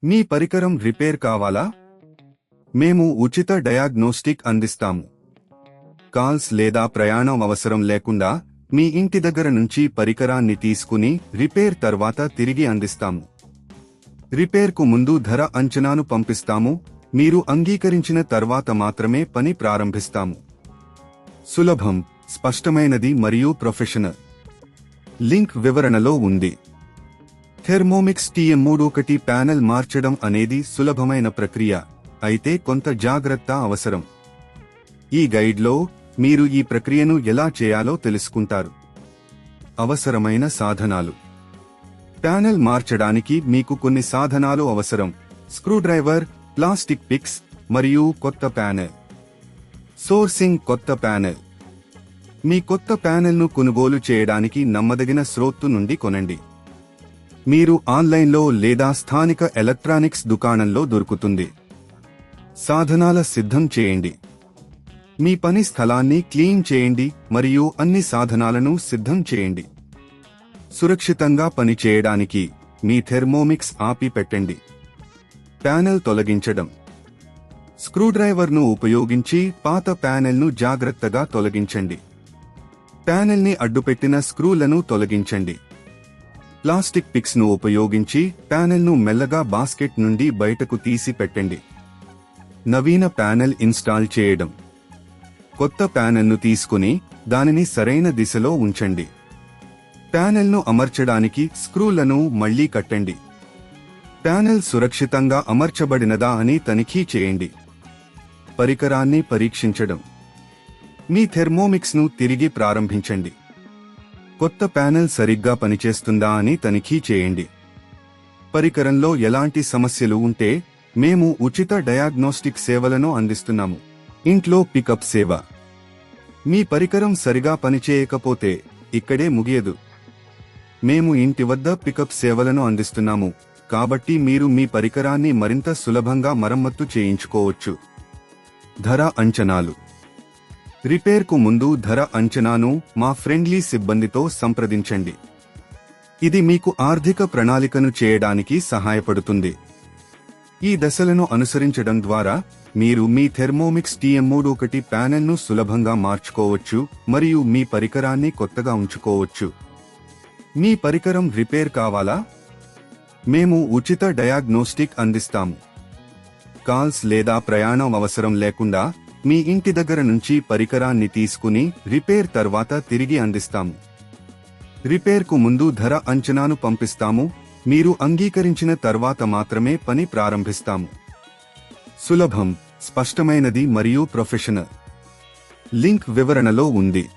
మీ పరికరం రిపేర్ కావాలా? మేము ఉచిత డయాగ్నోస్టిక్ అందిస్తాము. కాల్స్ లేదా ప్రయాణం అవసరం లేకుండా మీ ఇంటి దగ్గర నుంచి పరికరాన్ని తీసుకుని రిపేర్ తర్వాత తిరిగి అందిస్తాము. రిపేర్కు ముందు ధర అంచనాను పంపిస్తాము. మీరు అంగీకరించిన తర్వాత మాత్రమే పని ప్రారంభిస్తాము. సులభం, స్పష్టమైనది మరియు ప్రొఫెషనల్. లింక్ వివరణలో ఉంది. థెర్మోమిక్స్ TM31 ప్యానెల్ మార్చడం అనేది సులభమైన ప్రక్రియ, అయితే కొంత జాగ్రత్త అవసరం. ఈ గైడ్లో మీరు ఈ ప్రక్రియను ఎలా చేయాలో తెలుసుకుంటారు. అవసరమైన సాధనాలు. ప్యానెల్ మార్చడానికి మీకు కొన్ని సాధనాలు అవసరం: స్క్రూడ్రైవర్, ప్లాస్టిక్ పిక్స్ మరియు కొత్త ప్యానెల్. సోర్సింగ్ కొత్త ప్యానెల్. మీ కొత్త ప్యానెల్ను కొనుగోలు చేయడానికి నమ్మదగిన స్రోత్ నుండి కొనండి. మీరు ఆన్లైన్లో లేదా స్థానిక ఎలక్ట్రానిక్స్ దుకాణంలో దొరుకుతుంది. సాధనాల సిద్ధం చేయండి. మీ పని స్థలాన్ని క్లీన్ చేయండి మరియు అన్ని సాధనాలను సిద్ధం చేయండి. సురక్షితంగా పనిచేయడానికి మీ థెర్మోమిక్స్ ఆపి పెట్టండి. ప్యానెల్ తొలగించడం. స్క్రూడ్రైవర్ను ఉపయోగించి పాత ప్యానెల్ను జాగ్రత్తగా తొలగించండి. ప్యానెల్ని అడ్డుపెట్టిన స్క్రూలను తొలగించండి. ప్లాస్టిక్ పిక్స్ను ఉపయోగించి ప్యానెల్ను మెల్లగా బాస్కెట్ నుండి బయటకు తీసి పెట్టండి. నవీన ప్యానెల్ ఇన్స్టాల్ చేయడం. కొత్త ప్యానెల్ను తీసుకుని దానిని సరైన దిశలో ఉంచండి. ప్యానెల్ను అమర్చడానికి స్క్రూలను మళ్లీ కట్టండి. ప్యానెల్ సురక్షితంగా అమర్చబడినదా అని తనిఖీ చేయండి. పరికరాన్ని పరీక్షించడం. మీ థెర్మోమిక్స్ను తిరిగి ప్రారంభించండి. కొత్త ప్యానెల్ సరిగ్గా పనిచేస్తుందా అని తనిఖీ చేయండి. పరికరంలో ఎలాంటి సమస్యలు ఉంటే మేము ఉచిత డయాగ్నోస్టిక్ సేవలను అందిస్తున్నాము. ఇంట్లో పికప్ సేవ. మీ పరికరం సరిగా పనిచేయకపోతే ఇక్కడే ముగియదు. మేము ఇంటి వద్ద పికప్ సేవలను అందిస్తున్నాము, కాబట్టి మీరు మీ పరికరాన్ని మరింత సులభంగా మరమ్మత్తు చేయించుకోవచ్చు. ధర అంచనాలు. రిపేర్కు ముందు ధర అంచనాను మా ఫ్రెండ్లీ సిబ్బందితో సంప్రదించండి. ఇది మీకు ఆర్థిక ప్రణాళికను చేయడానికి సహాయపడుతుంది. ఈ దశలను అనుసరించడం ద్వారా మీరు మీ థెర్మోమిక్స్ TM31 ప్యానెల్ను సులభంగా మార్చుకోవచ్చు మరియు మీ పరికరాన్ని కొత్తగా ఉంచుకోవచ్చు. మీ పరికరం రిపేర్ కావాలా? మేము ఉచిత డయాగ్నోస్టిక్ అందిస్తాము. కాల్స్ లేదా ప్రయాణం అవసరం లేకుండా మీ ఇంటి దగ్గర నుంచి పరికరాన్ని తీసుకుని రిపేర్ తర్వాత తిరిగి అందిస్తాము. రిపేర్కు ముందు ధర అంచనాను పంపిస్తాము. మీరు అంగీకరించిన తర్వాత మాత్రమే పని ప్రారంభిస్తాము. సులభం, స్పష్టమైనది మరియు ప్రొఫెషనల్. లింక్ వివరణలో ఉంది.